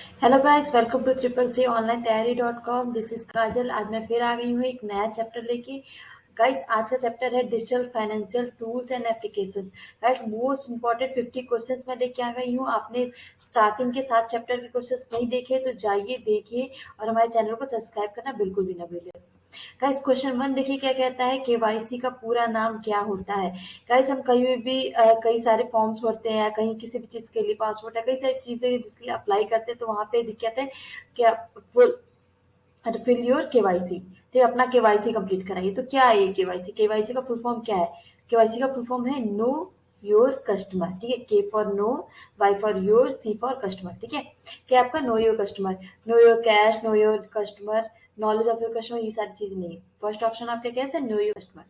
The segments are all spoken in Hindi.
Hello guys, welcome to triple C online तैयारी .com। This is Kajal. आज मैं फिर आ गई हूँ एक नया चैप्टर लेके। गाइस, आज का चैप्टर है digital financial tools and application. Guys, most important 50 questions मैं लेके आ गई हूँ। आपने स्टार्टिंग के 7 चैप्टर के क्वेश्चंस नहीं देखे तो जाइए देखिए, और हमारे चैनल को सब्सक्राइब करना बिल्कुल भी ना भूलिए। गाइस, क्वेश्चन 1 देखिए क्या कहता है, केवाईसी का पूरा नाम क्या होता है। गाइस, हम कहीं भी कई सारे फॉर्म्स भरते हैं, कहीं किसी भी चीज के लिए पासपोर्ट है, कई सारी चीजें जिसके लिए अप्लाई करते हैं, तो वहां पे दिक्कत है क्या, फुल फिल योर केवाईसी। ठीक है, अपना केवाईसी कंप्लीट कराइए। तो क्या है ये केवाईसी? केवाईसी का फुल फॉर्म क्या है? केवाईसी का फुल फॉर्म है नो योर कस्टमर। ठीक है, K for know, Y for your, C for customer. ठीक है, क्या आपका know your customer, know your cash, know your customer, knowledge of your customer, ये सारी चीज नहीं है। फर्स्ट ऑप्शन आपका कैसे, know your customer.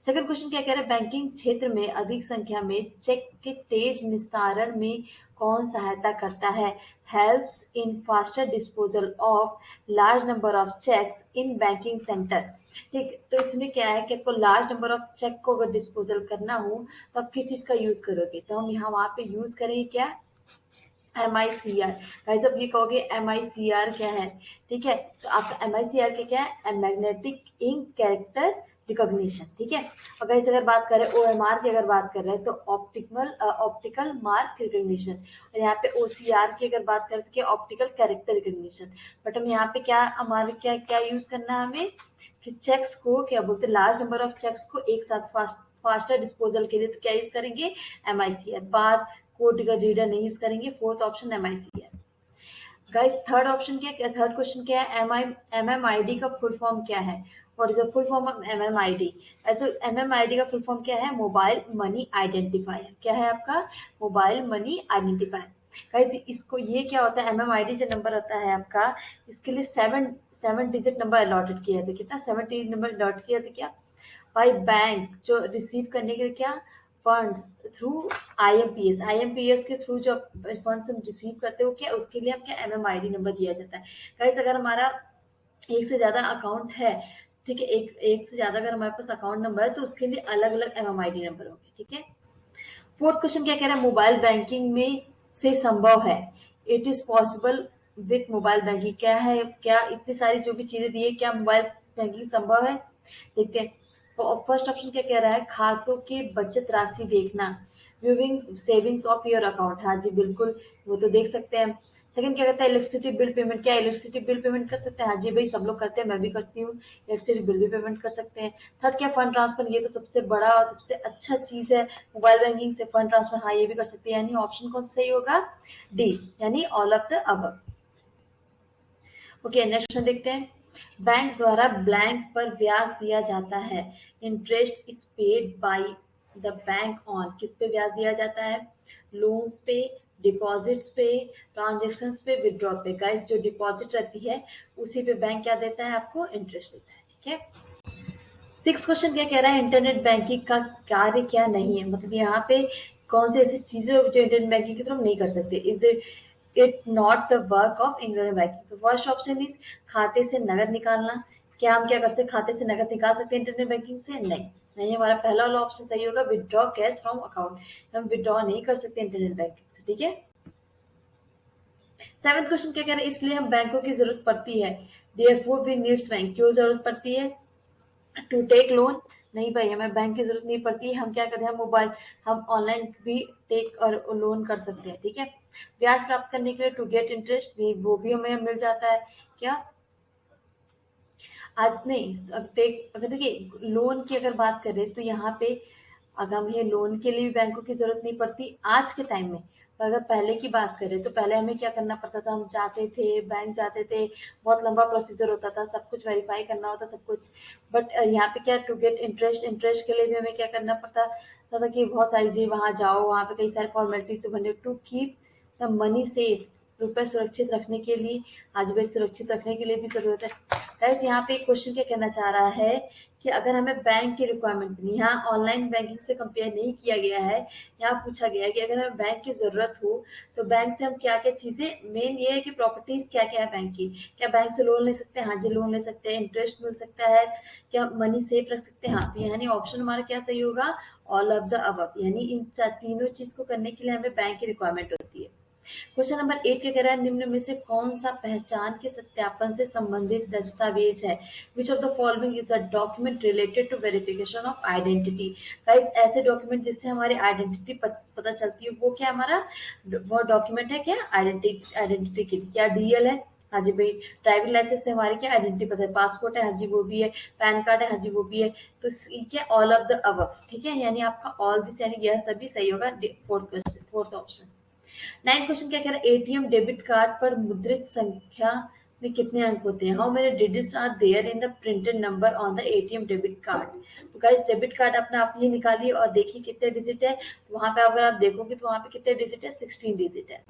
Second question क्या कह रहा है, बैंकिंग क्षेत्र में अधिक संख्या में चेक के तेज निस्तारण में कौन सहायता करता है? Helps in faster disposal of large number of checks in banking centre. ठीक, तो इसमें क्या है कि आपको लार्ज नंबर ऑफ चेक को अगर डिस्पोजल करना हो तो आप किस चीज का यूज करोगे? तो हम यहाँ वहां पे यूज करेंगे क्या, MICR। भाई जब ये कहोगे MICR क्या है, ठीक है, तो आपका MICR क्या है, मैग्नेटिक इंक कैरेक्टर रिकॉग्निशन। ठीक है, अगर इसे अगर बात करें OMR की, अगर बात कर रहे हैं तो ऑप्टिकल मार्क रिकॉग्निशन, और यहाँ पे OCR की अगर बात करें तो क्या, ऑप्टिकल कैरेक्टर रिकॉग्निशन। बट हम यहाँ पे क्या, हमारे क्या क्या यूज करना है हमें, कि चेक्स को क्या बोलते हैं, लार्ज नंबर ऑफ चेक्स को एक साथ फास्टर डिस्पोजल के लिए तो क्या यूज करेंगे, MICR। बार कोड का रीडर नहीं यूज करेंगे। Fourth option MICR। Guys, third option क्या, थर्ड क्वेश्चन क्या है, MMID का फुल फॉर्म क्या है? What is the full form of MMID? तो MMID का फुल फॉर्म क्या है, मोबाइल मनी आइडेंटिफायर। क्या है आपका, मोबाइल मनी आइडेंटिफायर। गाइस, इसको ये क्या होता है, MMID जो नंबर होता है आपका, इसके लिए सेवन डिजिट नंबर अलॉटेड किया था। कितना, 7 नंबर अलॉट किया था क्या, बाई बैंक, जो रिसीव करने के लिए क्या, फंड्स थ्रू IMPS के थ्रू जो फंड्स हम रिसीव करते हो क्या, उसके लिए हम क्या, MMID नंबर दिया जाता है। गाइस, अगर हमारा एक से ज्यादा अकाउंट है, ठीक है, एक एक से ज्यादा अगर हमारे पास अकाउंट नंबर है तो उसके लिए अलग अलग MMID नंबर होंगे। ठीक है, फोर्थ क्वेश्चन क्या कह रहा है, मोबाइल बैंकिंग में से संभव है, it is possible with mobile banking. क्या है, क्या इतनी सारी जो भी चीजें दी है, क्या मोबाइल बैंकिंग संभव है? देखते हैं। फर्स्ट ऑप्शन क्या कह रहा है, खातों की बचत राशि देखना, viewing savings of your account. हाँ जी बिल्कुल, वो तो देख सकते हैं। सेकंड क्या कहता है, इलेक्ट्रिसिटी बिल पेमेंट। क्या इलेक्ट्रिसिटी बिल पेमेंट कर सकते हैं? हाँ जी भाई, सब लोग करते हैं, मैं भी करती हूँ, इलेक्ट्रिसिटी बिल भी पेमेंट कर सकते हैं। थर्ड क्या, फंड ट्रांसफर। ये तो सबसे बड़ा और सबसे अच्छा चीज है, मोबाइल बैंकिंग से फंड ट्रांसफर। हाँ, ये भी कर सकते हैं, यानी ऑप्शन कौन सा सही होगा, डी, यानी all of the above. Okay, next question देखते हैं। बैंक द्वारा ब्लैंक पर ब्याज दिया जाता है, interest is paid by the bank on. किस पे ब्याज दिया जाता है, लोन्स पे, डिपॉजिट्स पे, ट्रांजेक्शन्स पे, विड्रॉ पे। गाइस, जो डिपॉजिट रहती है उसी पे बैंक क्या देता है, आपको इंटरेस्ट देता है। ठीक है, सिक्स क्वेश्चन क्या कह रहा है, इंटरनेट बैंकिंग का कार्य क्या नहीं है। मतलब यहाँ पे कौन सी ऐसी चीजें जो इंटरनेट बैंकिंग के थ्रू हम नहीं कर सकते। Is it not the work of internet banking? तो फर्स्ट ऑप्शन इज खाते से नगद निकालना। क्या हम क्या करते हैं, खाते से नगद निकाल सकते हैं इंटरनेट बैंकिंग से? नहीं, नहीं, हमारा पहला वाला ऑप्शन सही होगा, विदड्रॉ कैश फ्रॉम अकाउंट। हम विदड्रॉ नहीं कर सकते इंटरनेट बैंकिंग से। ठीक है, सेवंथ क्वेश्चन क्या कह रहे हैं, इसलिए हम बैंकों की जरूरत पड़ती है, देयरफॉर वी नीड्स बैंक। क्यों जरूरत पड़ती है, टू टेक लोन। नहीं भाई, हमें बैंक की जरूरत नहीं पड़ती, हम क्या करते हैं, मोबाइल, हम ऑनलाइन भी टेक और लोन कर सकते हैं। ठीक है, ब्याज प्राप्त करने के लिए, टू गेट इंटरेस्ट, भी वो भी हमें मिल जाता है। क्या, आज नहीं, अब टेक, अगर देखिए लोन की अगर बात करें तो यहाँ पे अगर हमें लोन के लिए भी बैंकों की जरूरत नहीं पड़ती आज के टाइम में। पर अगर पहले की बात करें तो पहले हमें क्या करना पड़ता था, हम जाते थे, बैंक जाते थे, बहुत लंबा प्रोसीजर होता था, सब कुछ वेरीफाई करना होता सब कुछ। बट यहाँ पे क्या, टू गेट इंटरेस्ट, इंटरेस्ट के लिए भी हमें क्या करना पड़ता था कि बहुत सारी चीज, वहां जाओ, वहां पे कई सारे फॉर्मेलिटी से बने, टू कीप सब मनी सेफ, रुपए सुरक्षित रखने के लिए, आज भी सुरक्षित रखने के लिए भी जरूरत है। गाइस, यहाँ पे एक क्वेश्चन क्या कहना चाह रहा है कि अगर हमें बैंक की रिक्वायरमेंट नहीं, यहाँ ऑनलाइन बैंकिंग से कंपेयर नहीं किया गया है, यहाँ पूछा गया है कि अगर हमें बैंक की जरूरत हो तो बैंक से हम क्या क्या चीजें, मेन ये है कि प्रॉपर्टीज क्या क्या है बैंक की। क्या बैंक से लोन ले सकते हैं? हाँ जी, लोन ले सकते हैं, इंटरेस्ट मिल सकता है, क्या मनी सेफ रख सकते हैं? हाँ, तो यानी ऑप्शन हमारा क्या सही होगा, ऑल ऑफ द अबव, यानी इन तीनों चीज को करने के लिए हमें बैंक की रिक्वायरमेंट होती है। क्वेश्चन नंबर 8 क्या कह रहा है, निम्न में से कौन सा पहचान के सत्यापन से संबंधित दस्तावेज है? Which of the following is the document related to verification of identity? Guys ऐसे डॉक्यूमेंट जिससे हमारी आइडेंटिटी पता चलती है वो क्या हमारा वो डॉक्यूमेंट है, क्या आइडेंटिटी की क्या डीएल है, हाँ जी भाई। ड्राइविंग लाइसेंस से हमारी क्या आइडेंटिटी पता है, पासपोर्ट है, हाँ जी वो भी है, पैन कार्ड है, हाँ जी वो भी है। तो क्या ऑल ऑफ द अबव, ठीक है, यानी आपका ऑल दिस यानी यह सभी सही होगा। Fourth option. 9 क्वेश्चन क्या कह रहा है, एटीएम डेबिट कार्ड पर मुद्रित संख्या में कितने अंक होते हैं? How many digits are there in the printed number on the ATM debit card? तो गाइस डेबिट कार्ड अपने आप ही निकालिए और देखिए कितने डिजिट है। तो वहां पे अगर आप देखोगे तो वहां पे कितने डिजिट है, 16 डिजिट है।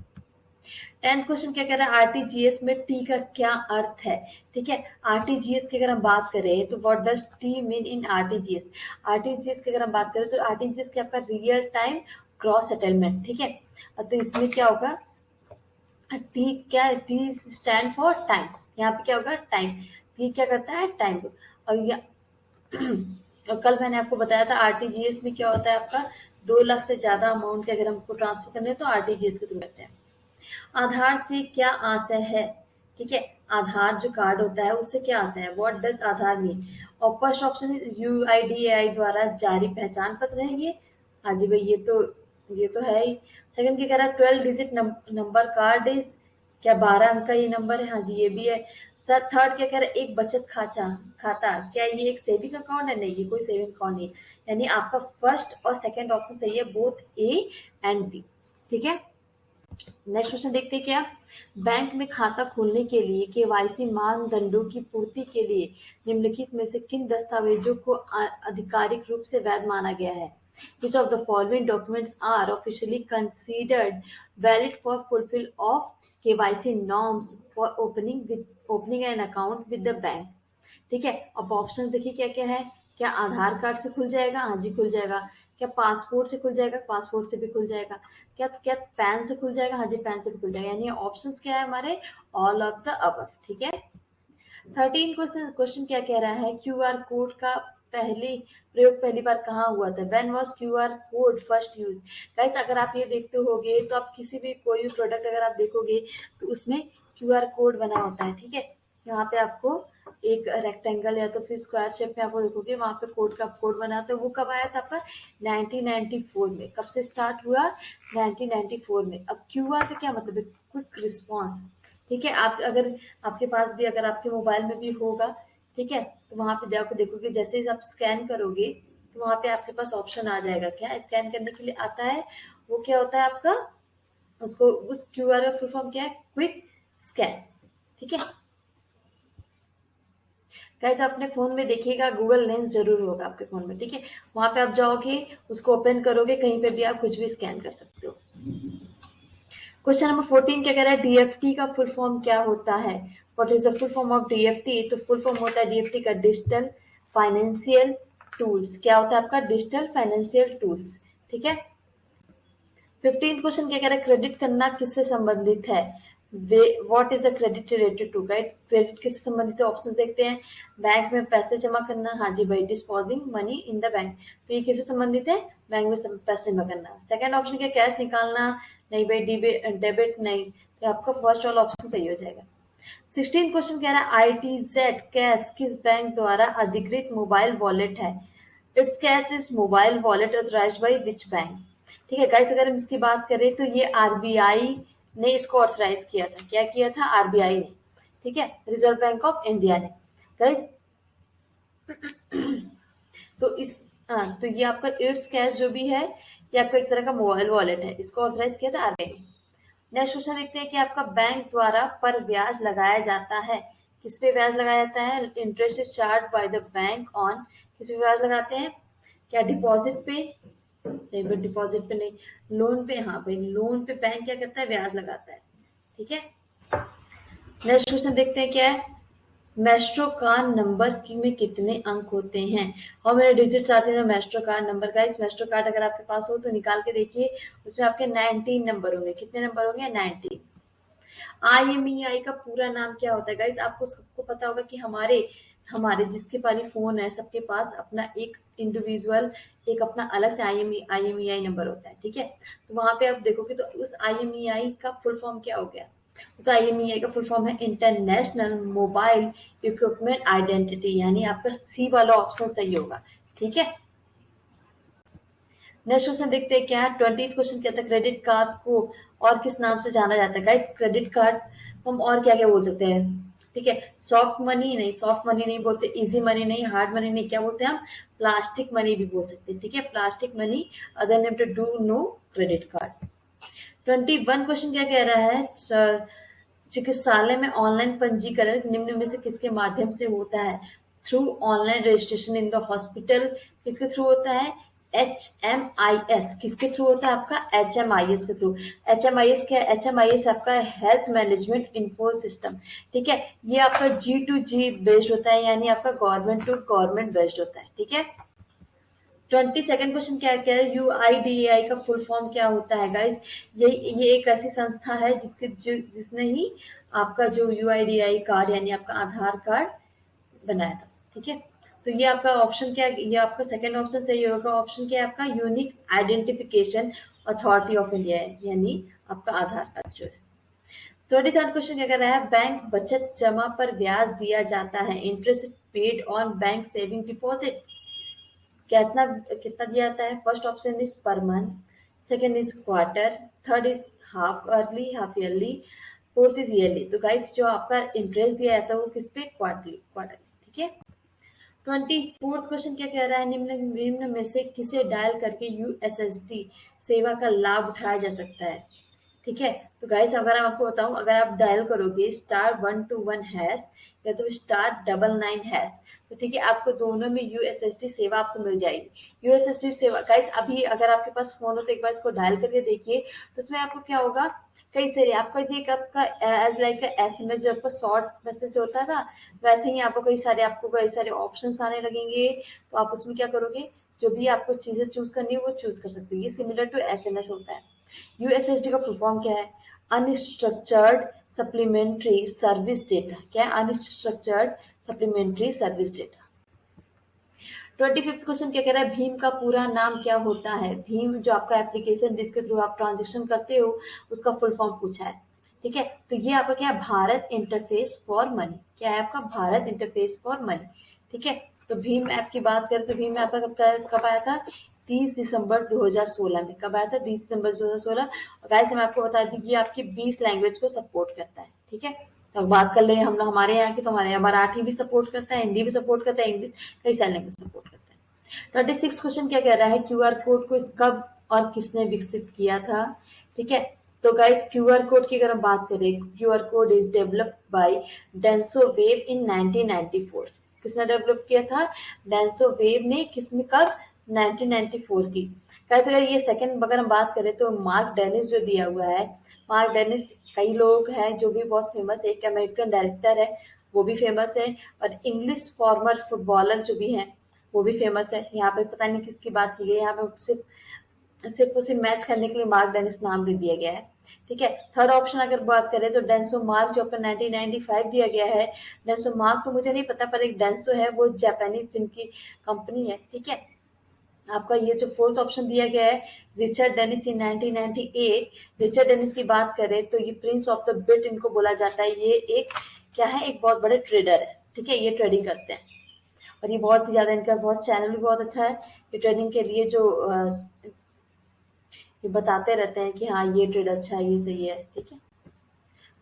10th क्वेश्चन क्या कह रहा है, आरटीजीएस में टी का क्या अर्थ है? ठीक है, आरटीजीएस की अगर हम बात करें तो what does T mean in RTGS? RTGS की अगर हम बात करें तो आरटीजीएस क्या आपका रियल टाइम क्रॉस सेटलमेंट, ठीक है। तो इसमें क्या होगा, टी क्या है, टी स्टैंड फॉर टाइम, यहाँ पे क्या होगा टाइम, टी क्या करता है टाइम को। और और कल मैंने आपको बताया था आरटीजीएस में क्या होता है आपका 2 लाख से ज्यादा अमाउंट के अगर हमको ट्रांसफर करने हैं तो आरटीजीएस के थ्रू करते हैं। आधार से क्या आशय है? ठीक है, आधार जो कार्ड होता है उससे क्या आशय है, व्हाट डज आधार मीन? और फर्स्ट ऑप्शन यूआईडीएआई द्वारा जारी पहचान पत्र है ये, हाँ जी भाई ये तो है ही। सेकंड क्या कह रहा है, 12 डिजिट नंबर कार्ड इज, क्या 12 अंक का ये नंबर है, हाँ जी ये भी है। सर थर्ड क्या कह रहा है, एक बचत खाता खाता क्या ये एक सेविंग अकाउंट है? नहीं, ये कोई सेविंग अकाउंट नहीं है। यानी आपका फर्स्ट और सेकंड ऑप्शन सही है, बोथ ए एंड बी, ठीक है। नेक्स्ट क्वेश्चन देखते हैं, क्या बैंक में खाता खोलने के लिए केवाईसी मानदंडों की पूर्ति के लिए निम्नलिखित में से किन दस्तावेजों को आधिकारिक रूप से वैध माना गया है? Which of the following documents are officially considered valid for fulfill of KYC norms for opening an account with the bank? ठीक है, अब ऑप्शन देखिए क्या क्या है। क्या आधार कार्ड से खुल जाएगा? हाँ जी खुल जाएगा। क्या पासपोर्ट से खुल जाएगा? पासपोर्ट से भी खुल जाएगा। क्या क्या पैन से खुल जाएगा? हाँ जी पैन से भी खुल जाएगा। यानी ऑप्शंस क्या है हमारे, ऑल ऑफ द अबव, ठीक है। 13 क्वेश्चन क्या कह रहा है, क्यूआर कोड का प्रयोग पहली बार कहाँ हुआ था? When was QR code first use? Guys अगर आप ये देखते होगे तो आप किसी भी कोई भी प्रोडक्ट अगर आप देखोगे तो उसमें क्यूआर कोड बना होता है, ठीक है। यहाँ पे आपको एक रेक्टेंगल या तो फिर स्क्वायर शेप में आपको देखोगे वहां पे कोड बना था। वो कब आया था आपका 1994 में। कब से स्टार्ट हुआ? 1994 में। अब क्यूआर का क्या मतलब है, क्विक रिस्पॉन्स, ठीक है। आप अगर आपके पास भी अगर आपके मोबाइल में भी होगा, ठीक है, तो वहां पे जाकर देखोगे जैसे ही आप स्कैन करोगे तो वहां पे आपके पास ऑप्शन आ जाएगा, क्या स्कैन करने के लिए आता है, वो क्या होता है आपका, उसको उस क्यूआर का फुल फॉर्म क्या है, क्विक स्कैन, ठीक है। गाइस अपने फोन में देखिएगा गूगल लेंस जरूर होगा आपके फोन में, ठीक है। वहां पे आप जाओगे, उसको ओपन करोगे, कहीं पे भी आप कुछ भी स्कैन कर सकते हो। क्वेश्चन नंबर 14 क्या कह रहा है, डीएफटी का फुल फॉर्म क्या होता है? What is the full form of DFT? तो फुल फॉर्म होता है डीएफटी का डिजिटल फाइनेंशियल टूल्स। क्या होता है आपका, डिजिटल फाइनेंशियल टूल्स, ठीक है। 15 क्वेश्चन क्या कह रहा है, क्रेडिट करना किससे संबंधित है? What is a credit related to? Guys credit किससे संबंधित है? ऑप्शन देखते हैं। बैंक में पैसे जमा करना, हाँ जी भाई, disposing money in the bank, तो ये किससे संबंधित है? बैंक में पैसे जमा करना। सेकंड ऑप्शन क्या, कैश निकालना? नहीं भाई, डेबिट नहीं, तो आपका फर्स्ट वाला ऑप्शन सही हो जाएगा। 16 क्वेश्चन कह रहा है, आईटीजेड कैश किस बैंक द्वारा अधिकृत मोबाइल वॉलेट है? It's cash is mobile wallet authorised by which bank? ठीक है गाइस, अगर हम इसकी बात करें तो ये आरबीआई ने इसको ऑथराइज किया था। क्या किया था? आरबीआई ने, ठीक है, रिजर्व बैंक ऑफ इंडिया ने। गाइस तो तो ये आपका इट्स कैश जो भी है ये आपका एक तरह का मोबाइल वॉलेट है, इसको ऑथराइज किया था आरबीआई ने। नेक्स्ट क्वेश्चन देखते हैं कि आपका बैंक द्वारा पर ब्याज लगाया जाता है, किस पे ब्याज लगाया जाता है? Interest is charge by the bank on, किस पे ब्याज लगाते हैं? क्या डिपॉजिट पे? नहीं भाई डिपॉजिट पे नहीं, लोन पे, हाँ भाई लोन पे बैंक क्या करता है, ब्याज लगाता है, ठीक है। नेक्स्ट क्वेश्चन देखते हैं क्या है, मेस्ट्रो कार्ड नंबर में कितने अंक होते हैं? और मेरे डिजिट्स आते हैं मेस्ट्रो कार्ड नंबर का। इस मेस्ट्रो कार्ड अगर आपके पास हो तो निकाल के देखिए, उसमें आपके 19 नंबर होंगे। कितने नंबर होंगे? 19। आईएमईआई का पूरा नाम क्या होता है? गाइस आपको सबको पता होगा कि हमारे हमारे जिसके पास ये फ़ोन है सबके पास अपना एक इंडिविजुअल एक अपना अलग से आईएमईआई नंबर होता है, ठीक है। तो वहाँ पे आप देखोगे तो उस आईएमईआई का फुल फॉर्म क्या हो गया? उस आईएमईआई का फुल फॉर्म है इंटरनेशनल मोबाइल इक्विपमेंट आइडेंटिटी, यानी आपका सी वाला ऑप्शन सही होगा, ठीक है। नेक्स्ट क्वेश्चन देखते हैं क्या है। 20th क्वेश्चन कहता है क्रेडिट कार्ड को और किस नाम से जाना जाता है? गाइस क्रेडिट कार्ड हम और क्या क्या बोल सकते हैं, ठीक है। सॉफ्ट मनी नहीं, सॉफ्ट मनी नहीं बोलते, इजी मनी नहीं, हार्ड मनी नहीं, क्या बोलते हैं हम? प्लास्टिक मनी भी बोल सकते हैं, ठीक है। Plastic money other name to do no credit card. 21 question क्या कह रहा है? चिकित्सालय में ऑनलाइन पंजीकरण निम्न में से किसके माध्यम से होता है? Through online registration in the hospital, किसके थ्रू होता है? HMIS, किसके थ्रू होता है आपका? HMIS के थ्रू। HMIS क्या है? HMIS आपका हेल्थ मैनेजमेंट इंफो सिस्टम, ठीक है। ये आपका G2G बेस्ड होता है, यानी आपका गवर्नमेंट टू गवर्नमेंट बेस्ड होता है, ठीक है। 22nd क्वेश्चन क्या क्या है? UIDAI का फुल फॉर्म क्या होता है गाइस? ये एक ऐसी संस्था है जिसने ही आपका जो UIDAI कार्ड यानी आपका आधार कार्ड बनाया था, ठीक है। तो ये आपका ऑप्शन क्या है? ये आपका सेकंड ऑप्शन सही होगा। ऑप्शन क्या है आपका? Unique identification authority of India है, यानी आपका आधार कार्ड जो है। 23rd क्वेश्चन क्या कर रहा है? बैंक बचत जमा पर ब्याज दिया जाता है, interest paid on bank saving deposit, कितना कितना दिया जाता है? First option is per month, second is quarter, third is half early half yearly, fourth is yearly. तो गाइस जो आपका इंटरेस्ट दिया जाता है वो किस पे? क्वार्टरली, ठीक है। 24th क्वेश्चन क्या कह रहा है? निम्न निम्न में से किसे डायल करके यूएसएसडी सेवा का लाभ उठाया जा सकता है, ठीक है। तो गाइस अगर मैं आपको बताऊं, अगर आप डायल करोगे *121# या तो *999#, तो ठीक है आपको दोनों में यूएसएसडी सेवा आपको मिल जाएगी। यूएसएसडी सेवा गाइस अभी अगर आपके पास फोन हो तो एक बार इसको डायल करके देखिए, तो उसमें आपको क्या होगा? कई सारे आपका ये आपका एज लाइक एसएमएस जो आपका शॉर्ट मैसेज होता था, वैसे ही आपको कई सारे ऑप्शंस आने लगेंगे। तो आप उसमें क्या करोगे? जो भी आपको चीजें चूज करनी है वो चूज कर सकते हो। ये सिमिलर टू एसएमएस होता है। यूएसएसडी का फुल फॉर्म क्या है? Unstructured supplementary service data. क्या है? Unstructured supplementary service data. 25th question क्या कह रहा है? भीम का पूरा नाम क्या होता है? भीम जो आपका एप्लीकेशन जिसके थ्रू आप ट्रांजेक्शन करते हो उसका फुल फॉर्म पूछा है, ठीक है। तो ये आपका क्या है? Bharat interface for money. क्या है आपका? भारत इंटरफेस फॉर मनी, ठीक है। तो भीम ऐप की बात करें तो भीम ऐप कब आया था? 30 दिसंबर 2016 में। कब आया था? 30 दिसंबर 2016। और गाइस मैं आपको बता दी कि आपकी 20 लैंग्वेज को सपोर्ट करता है, ठीक है। तो बात कर ले हम लोग हमारे यहाँ की, तो हमारे यहाँ मराठी भी सपोर्ट करता है, हिंदी भी सपोर्ट करता है, इंग्लिश, कई सारे लैंग्वेज सपोर्ट करता है। 26 क्वेश्चन क्या कह रहा है? क्यूआर कोड को कब और किसने विकसित किया था, ठीक है। तो गाइस क्यूआर कोड की अगर हम बात करें, QR code is developed by Denso Wave in 1994। किसने डेवलप किया था? डेंसोवेव ने। किसमें? कब? 1994 की। गाइस अगर ये सेकंड अगर हम बात करें तो मार्क डेनिस जो दिया हुआ है, मार्क डेनिस कई लोग हैं जो भी बहुत फेमस है। एक अमेरिकन डायरेक्टर है वो भी फेमस है, और इंग्लिश फॉर्मर फुटबॉलर जो भी हैं वो भी फेमस है। यहाँ पे पता नहीं किसकी बात की गई है, यहाँ पे सिर्फ उसे मैच करने के लिए मार्क डेनिस नाम भी दिया गया है, ठीक है। थर्ड ऑप्शन अगर बात करें तो डेंसो मार्क जो आपका 1995 दिया गया है। डेंसो मार्क तो मुझे नहीं पता, पर एक डेंसो है वो जापानीज जिनकी कंपनी है, ठीक है। आपका ये जो फोर्थ ऑप्शन दिया गया है रिचर्ड डेनिस इन 1998। रिचर्ड डेनिस की बात करें तो ये प्रिंस ऑफ द बिट इनको बोला जाता है। ये एक क्या है? एक बहुत बड़े ट्रेडर है, ठीक है। ये ट्रेडिंग करते हैं और ये बहुत ही ज्यादा इनका बहुत चैनल भी बहुत अच्छा है। ये ट्रेडिंग के लिए जो ये बताते रहते हैं कि हाँ ये ट्रेड अच्छा है, ये सही है, ठीक है।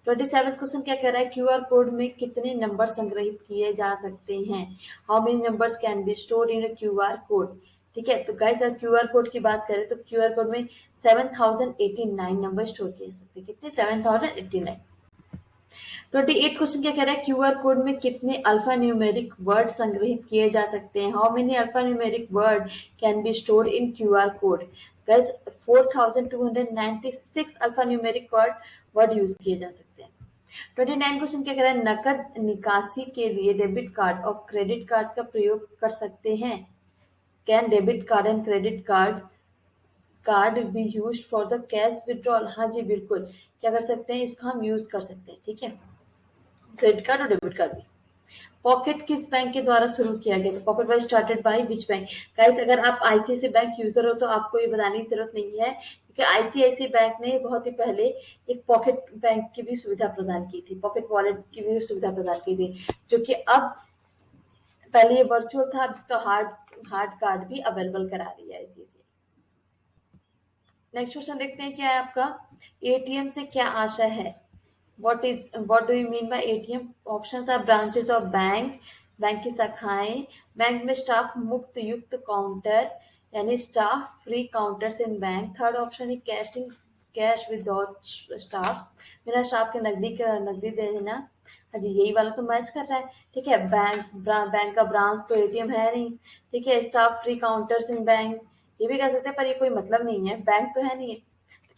27th क्वेश्चन क्या कह रहा है? क्यूआर कोड में कितने नंबर संग्रहित किए जा सकते हैं? How many numbers can be stored in a QR code, ठीक है। तो गाइस अगर क्यूआर कोड की बात करें तो क्यूआर कोड में 7089 नंबर स्टोर किए जा सकते हैं। कितने? 7089। 28 क्वेश्चन क्या कह रहा है? क्यूआर कोड में कितने अल्फा न्यूमेरिक वर्ड संग्रहित किए जा सकते हैं? How many alpha numeric word can be stored in QR code? Guys 4296 alpha numeric word use किए जा सकते हैं। 29 क्वेश्चन क्या कह रहा है? नकद निकासी के लिए डेबिट कार्ड और क्रेडिट कार्ड का प्रयोग कर सकते हैं? Can debit card and credit card be used for the cash withdrawal? हाँ जी बिल्कुल, क्या कर सकते हैं? इसका हम यूज कर सकते हैं, ठीक है। क्रेडिट कार्ड और डेबिट कार्ड भी। पॉकेट किस बैंक के द्वारा शुरू किया गया था? Pocket was started by which bank? Guys अगर आप आईसीआईसी बैंक यूजर हो तो आपको ये बताने की जरूरत नहीं है, क्योंकि आईसीआईसी बैंक ने बहुत ही पहले एक पॉकेट बैंक की भी सुविधा प्रदान की थी, पॉकेट वॉलेट की भी सुविधा प्रदान की थी, जो कि अब, पहले ये वर्चुअल था, अब इसका हार्ड हार्ड कार्ड भी अवेलेबल करा रही है आईसीआईसी। नेक्स्ट क्वेश्चन देखते हैं क्या है आपका, एटीएम से क्या आशय है? what do you mean by ATM? Options are branches of bank, bank की शाखाएं, बैंक में स्टाफ मुक्त युक्त काउंटर यानी स्टाफ फ्री काउंटर्स इन बैंक। थर्ड ऑप्शन है कैशिंग कैश विदाउट स्टाफ, बिना स्टाफ के नकदी दे देना। हाँ जी, यही वाला तो मैच कर रहा है। ठीक है, बैंक का ब्रांच तो एटीएम है नहीं। ठीक है, स्टाफ फ्री काउंटर्स इन बैंक, ये भी कह सकते हैं, पर ये कोई मतलब नहीं है, बैंक तो है नहीं है।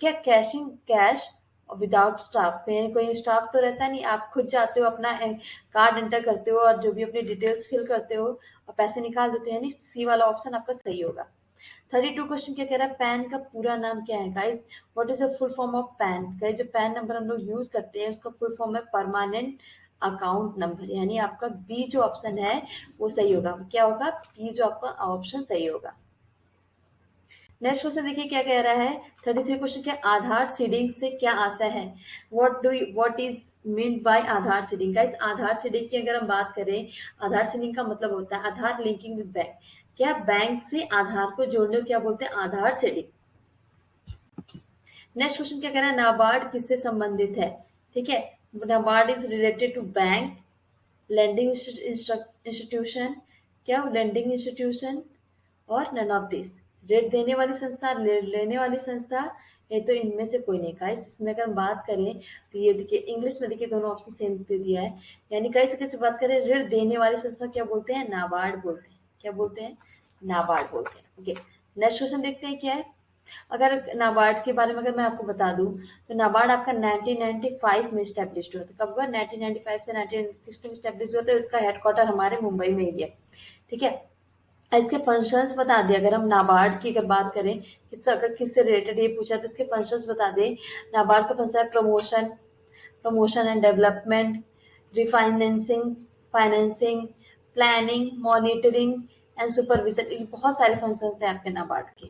क्या कैशिंग कैश विदाउट स्टाफ, कोई स्टाफ तो रहता नहीं, आप खुद जाते हो, अपना कार्ड एंटर करते हो और जो भी अपनी डिटेल्स फिल करते हो और पैसे निकाल देते हो, यानी सी वाला ऑप्शन आपका सही होगा। 32 क्वेश्चन क्या कह रहा है, पैन का पूरा नाम क्या है? Guys what is the full form of pan? Guys जो पैन नंबर हम लोग यूज करते हैं उसका फुल फॉर्म है परमानेंट अकाउंट नंबर, यानी आपका बी जो ऑप्शन है वो सही होगा। क्या होगा? बी जो आपका ऑप्शन सही होगा। नेक्स्ट क्वेश्चन देखिए क्या कह रहा है, 33 क्वेश्चन के आधार सीडिंग से क्या आशय है? What is mean by Aadhaar seeding? Guys Aadhaar seeding की अगर हम बात करें, आधार सीडिंग का मतलब होता है आधार लिंकिंग विद बैंक। क्या बैंक से आधार को जोड़ने को क्या बोलते हैं? आधार सीडिंग। नेक्स्ट क्वेश्चन क्या कह रहा है, नाबार्ड किससे संबंधित है? ठीक है, NABARD is related to bank, lending institution, क्या लैंडिंग इंस्टीट्यूशन और नन ऑफ दिस। ऋण देने वाली संस्था, लेने वाली संस्था, ये तो इनमें से कोई नहीं। गाइस इसमें अगर हम बात करें तो ये देखिए इंग्लिश में देखिए दोनों ऑप्शन सेम दे दिया है, यानी गाइस कैसे बात करें, ऋण देने वाली संस्था क्या बोलते हैं? नाबार्ड बोलते हैं। क्या बोलते हैं? नाबार्ड बोलते हैं। ओके, नेक्स्ट क्वेश्चन देखते हैं क्या है। अगर नाबार्ड के बारे में अगर मैं आपको बता दूं तो नाबार्ड आपका 1995 में स्टैब्लिश हुआ था। कब हुआ? 1995 से 1960 में स्टैब्लिश हुआ था। इसका हेडक्वार्टर हमारे मुंबई में ही है। ठीक है, इसके फंक्शंस बता दें, अगर हम नाबार्ड की अगर बात करें, अगर किससे रिलेटेड ये पूछा तो इसके फंक्शंस बता दें। नाबार्ड का फंक्शन है promotion and development, refinancing, financing, planning, monitoring and supervision. ये बहुत सारे फंक्शंस हैं आपके नाबार्ड के।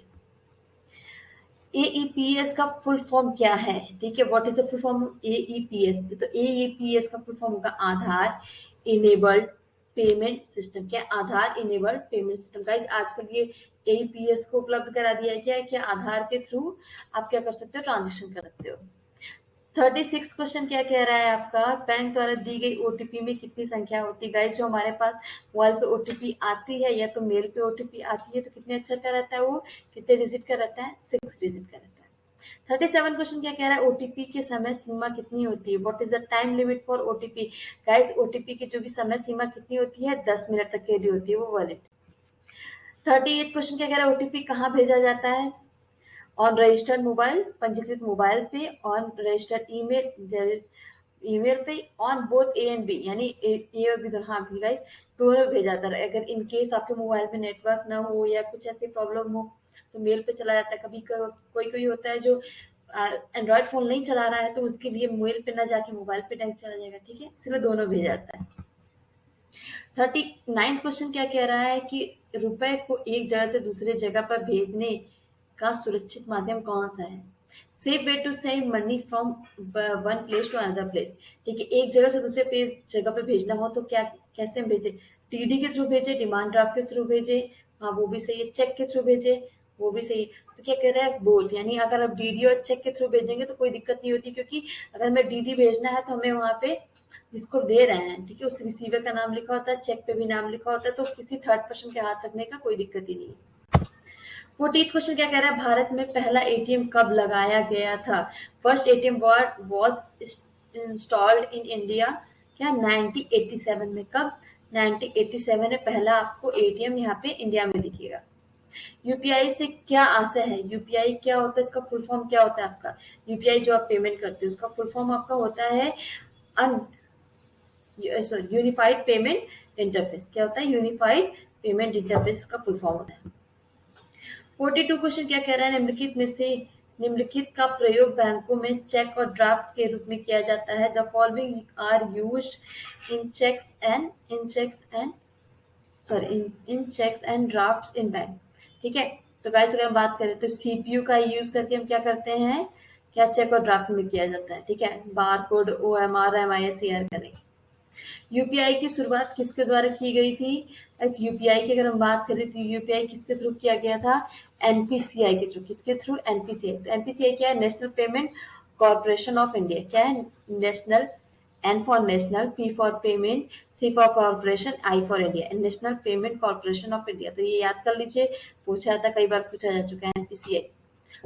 एईपीएस का फुल फॉर्म क्या है? ठीक है, what is the full form AEPS? तो एईपीएस का फुल फॉर्म होगा आधार इनेबल्ड पेमेंट सिस्टम। क्या? आधार इनेबल्ड पेमेंट सिस्टम। गाइस आजकल ये एईपीएस को उपलब्ध करा दिया है क्या है कि आधार के थ्रू आप क्या कर सकते हो? ट्रांजेक्शन कर सकते हो। 36 क्वेश्चन क्या कह रहा है आपका, बैंक द्वारा दी गई ओटीपी में कितनी संख्या होती है? गाइस जो हमारे पास मोबाइल पे ओटीपी आती है या तो मेल पे ओटीपी आती है तो कितने अक्षर का रहता है? वो कितने डिजिट का रहता है? 6 डिजिट का रहता है। 37 क्वेश्चन क्या कह रहा है, ओटीपी की समय सीमा कितनी होती है? What is the time limit for OTP? Guys OTP की जो भी समय सीमा कितनी होती है? 10 मिनट तक के लिए होती है वो वैलिड। 38 क्वेश्चन क्या कह रहा है, ओटीपी कहाँ भेजा जाता है? ऑन रजिस्टर्ड मोबाइल, पंजीकृत मोबाइल पे, ऑन रजिस्टर्ड ईमेल पे, on both A and B, यानी ए और बी दोनों। हाँ गाइस दोनों भेजा जाता है। अगर इन केस आपके मोबाइल में नेटवर्क ना हो या कुछ ऐसी प्रॉब्लम हो तो मेल पे चला जाता है। कभी कोई कोई होता है जो एंड्रॉयड फोन नहीं चला रहा है तो उसके लिए मेल पे ना जाके मोबाइल पे डायरेक्ट चला जाएगा। ठीक है, इसलिए दोनों भेजा जाता है। 39 क्वेश्चन क्या कह रहा है कि रुपए को एक जगह से दूसरे जगह पर भेजने का सुरक्षित माध्यम कौन सा है? Safe way to send money from one place to another place. ठीक है, एक जगह से दूसरे जगह पे भेजना हो तो क्या कैसे हम भेजे? टीडी के थ्रू भेजे, डिमांड ड्राफ्ट के थ्रू भेजे, हाँ वो भी सही है, चेक के थ्रू भेजे, वो भी सही है। तो क्या कह रहा है, बोथ, यानी अगर आप डीडी और चेक के थ्रू भेजेंगे तो कोई दिक्कत नहीं होती, क्योंकि अगर हमें डीडी भेजना है तो हमें वहां पे जिसको दे रहे हैं, ठीक है, उस रिसीवर का नाम लिखा होता है, चेक पे भी नाम लिखा होता है, तो किसी थर्ड पर्सन के हाथ रखने का कोई दिक्कत ही नहीं है। 14th क्वेश्चन क्या कह रहा है, भारत में पहला एटीएम कब लगाया गया था? First ATM was installed in India, क्या 1987 में। कब? 1987 में पहला आपको एटीएम यहाँ पे इंडिया में दिखेगा। यूपीआई से क्या आशय है? यूपीआई क्या होता है, इसका फुल फॉर्म क्या होता है आपका? यूपीआई जो आप पेमेंट करते हो उसका फुल फॉर्म आपका होता है यूनिफाइड पेमेंट इंटरफेस। क्या होता है? यूनिफाइड पेमेंट इंटरफेस का फुल फॉर्म होता है। 42 क्वेश्चन क्या कह रहा है, निम्नलिखित में से निम्नलिखित का प्रयोग बैंकों में चेक और ड्राफ्ट के रूप में किया जाता है। The following are used in cheques and drafts in bank. ठीक है, तो गाइस अगर हम बात करें तो सीपीयू का यूज करके हम क्या करते हैं, क्या चेक और ड्राफ्ट में किया जाता है। ठीक है, बार कोड, ओएमआर, एमआईएसईआर करेंगे। यूपीआई की शुरुआत किसके द्वारा की गई थी? इस यूपीआई की अगर हम बात करें तो यूपीआई किसके थ्रू किया गया था? एनपीसीआई के थ्रू। किसके थ्रू? एनपीसीआई। तो एनपीसीआई क्या है? National Payment Corporation of India. क्या है? National, N for National, P for Payment, C for Corporation, I for India, National Payment Corporation of India. तो ये याद कर लीजिए, पूछा जाता, कई बार पूछा जा चुका है एनपीसीआई।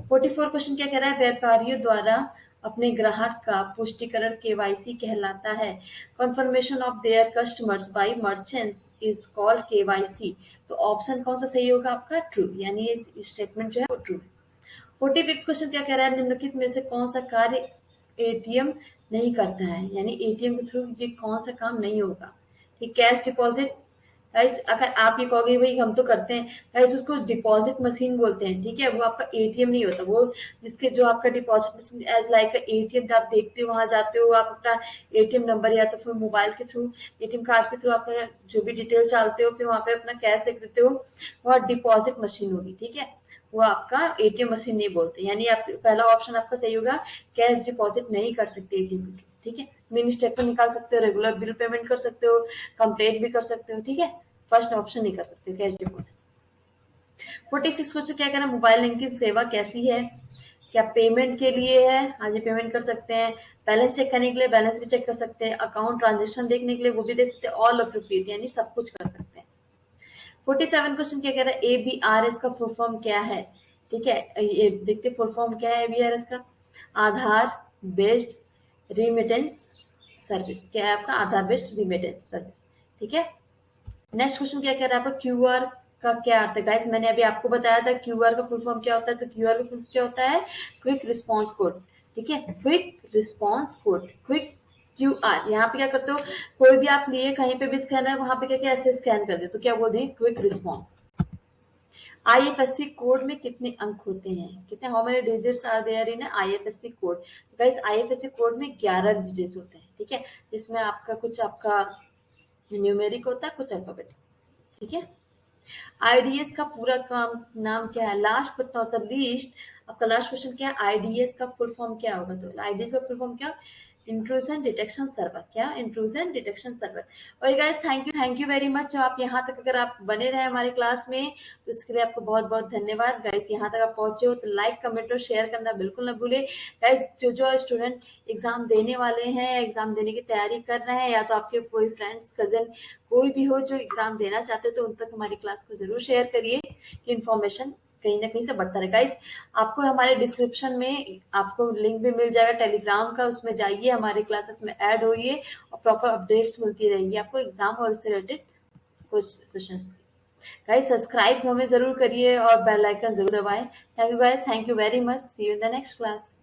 44 क्वेश्चन क्या कह रहा है? व्यापारियों द्वारा अपने ग्राहक का पुष्टिकरण केवाईसी कहलाता है। Confirmation of their customers by merchants is called KYC. तो ऑप्शन कौन सा सही होगा आपका? ट्रू, यानी ये स्टेटमेंट जो है वो ट्रू। 45 क्वेश्चन क्या कह रहा है? निम्नलिखित में से कौन सा कार्य एटीएम नहीं करता है, यानी एटीएम के थ्रू ये कौन सा काम नहीं होगा? ठीक, कैश डिपॉजिट। गाइस अगर आप ये कहोगे भाई हम तो करते हैं, गाइस उसको डिपॉजिट मशीन बोलते हैं। ठीक है, वो आपका एटीएम नहीं होता, वो जिसके जो आपका deposit machine as like ATM आप देखते हो, वहां जाते हो, आप अपना एटीएम नंबर या तो फिर मोबाइल के थ्रू, एटीएम कार्ड के थ्रू आपका जो भी डिटेल्स डालते हो, फिर वहां पे अपना कैश देख देते हो, वहाँ डिपॉजिट मशीन होगी। ठीक है, वो आपका एटीएम मशीन नहीं बोलते, यानी आप पहला ऑप्शन आपका सही होगा, कैश डिपॉजिट नहीं कर सकते एटीएम के। ठीक है, मिनी स्टेटमेंट निकाल सकते हो, रेगुलर बिल पेमेंट कर सकते हो, कंप्लेंट भी कर सकते हो। ठीक है, फर्स्ट ऑप्शन नहीं कर सकते कैश डिपॉजिट। 46 क्वेश्चन क्या कहना है? मोबाइल बैंकिंग सेवा कैसी है? क्या पेमेंट के लिए है? हाँ जी, पेमेंट कर सकते हैं। बैलेंस चेक करने के लिए बैलेंस भी चेक कर सकते हैं। अकाउंट ट्रांजेक्शन देखने के लिए वो भी देख सकते हैं। ऑल अप्रोप्रिएट, यानी सब कुछ कर सकते हैं। 47 क्वेश्चन क्या कह रहा है? एबीआरएस का फुल फॉर्म क्या है? ठीक है, ये देखते फुल फॉर्म क्या है एबीआरएस का। आधार बेस्ड रिमिटेंस सर्विस। क्या है आपका? आधार बेस्ड रिमिटेंस सर्विस। ठीक है, नेक्स्ट क्वेश्चन क्या कह रहा है आपका? क्यूआर का क्या आता है? गाइस मैंने अभी आपको बताया था क्यूआर का फुल फॉर्म क्या होता है। तो क्यूआर का फुल क्या होता है? Quick response code. ठीक है, quick response code, quick QR. यहाँ पे क्या करते हो, कोई भी आप लिए कहीं पे भी स्कैनर, वहां पे क्या क्या ऐसे स्कैन कर दे, तो क्या बोल दी? Quick response. आईएफएससी कोड में कितने अंक होते हैं? कितने, how many digits are there in IFSC code? Guys IFSC code में 11 डिजिट्स होते हैं। ठीक है, जिसमें आपका कुछ आपका न्यूमेरिक होता है, कुछ अल्फाबेटिक। ठीक है, आईडीएस का पूरा काम नाम क्या है? Last but not the least, आपका लास्ट क्वेश्चन क्या है? आईडीएस का फुल फॉर्म क्या होगा? तो आईडीएस का फुल फॉर्म क्या? Intrusion detection server. क्या? Intrusion detection server. और guys thank you very much. आप यहाँ तक अगर आप बने रहे हमारी क्लास में तो इसके लिए आपको बहुत बहुत धन्यवाद। गाइस यहाँ तक आप पहुंचे हो तो लाइक, कमेंट और शेयर करना बिल्कुल ना भूले। गाइस जो स्टूडेंट एग्जाम देने वाले हैं, एग्जाम देने की तैयारी कर रहे हैं, या तो आपके कोई फ्रेंड्स, कजन, कोई भी हो जो एग्जाम देना चाहते, तो उन तक हमारी क्लास को जरूर शेयर करिए कि इन्फॉर्मेशन कहीं ना कहीं से बढ़ता रहे। गाइस आपको हमारे डिस्क्रिप्शन में आपको लिंक भी मिल जाएगा टेलीग्राम का, उसमें जाइए, हमारे क्लासेस में ऐड होइए और प्रॉपर अपडेट्स मिलती रहेंगी आपको एग्जाम और इससे रिलेटेड क्वेश्चंस की। गाइस सब्सक्राइब हमें जरूर करिए और बेल आइकन जरूर दबाएं। Thank you guys, thank you very much, see you in the next class.